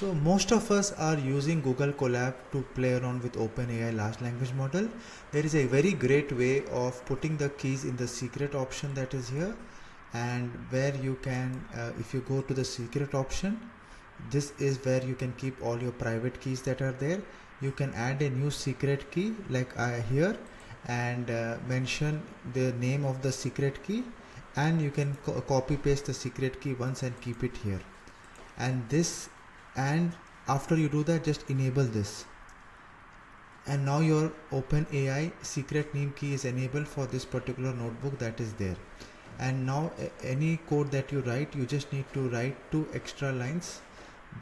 So most of us are using Google Colab to play around with OpenAI large language model. There is a very great way of putting the keys in the secret option that is here, and where you can, if you go to the secret option, this is where you can keep all your private keys that are there. You can add a new secret key like here, and mention the name of the secret key, and you can copy paste the secret key once and keep it here. And after you do that, just enable this, and now your OpenAI secret name key is enabled for this particular notebook that is there. And now any code that you write, you just need to write 2 extra lines.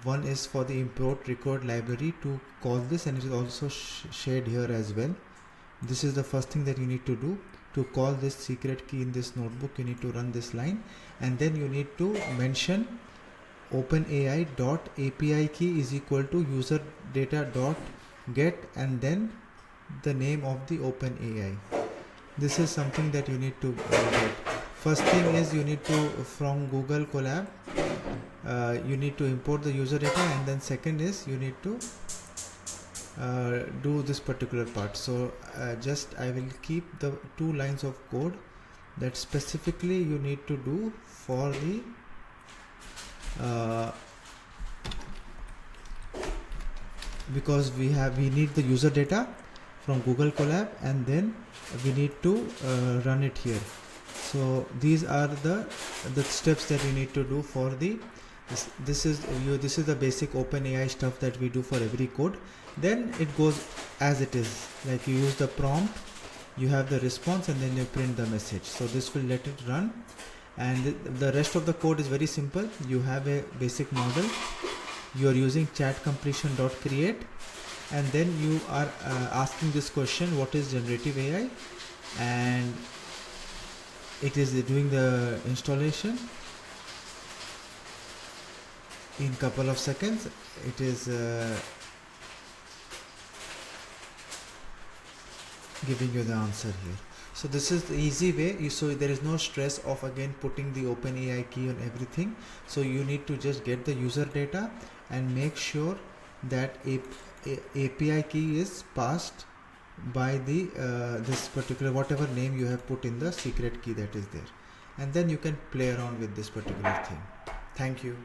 One is for the import record library to call this, and it is also shared here as well. This is the first thing that you need to do. To call this secret key in this notebook, you need to run this line, and then you need to mention OpenAI.API key is equal to user data dot get, and then the name of the OpenAI. This is something that you need to get. First thing is you need to, from Google Colab, you need to import the user data, and then second is you need to do this particular part. So I will keep the 2 lines of code that specifically you need to do for the because we need the user data from Google Colab, and then we need to run it here. So these are the steps that you need to do for the this is the basic OpenAI stuff that we do for every code. Then it goes as it is, like you use the prompt, you have the response, and then you print the message. So this will let it run, and the rest of the code is very simple. You have a basic model, you are using chat completion.create, and then you are asking this question, what is generative AI, and it is doing the installation in couple of seconds. It is giving you the answer here. So this is the easy way, so there is no stress of again putting the OpenAI key on everything. So you need to just get the user data and make sure that API key is passed by the this particular whatever name you have put in the secret key that is there, and then you can play around with this particular thing. Thank you.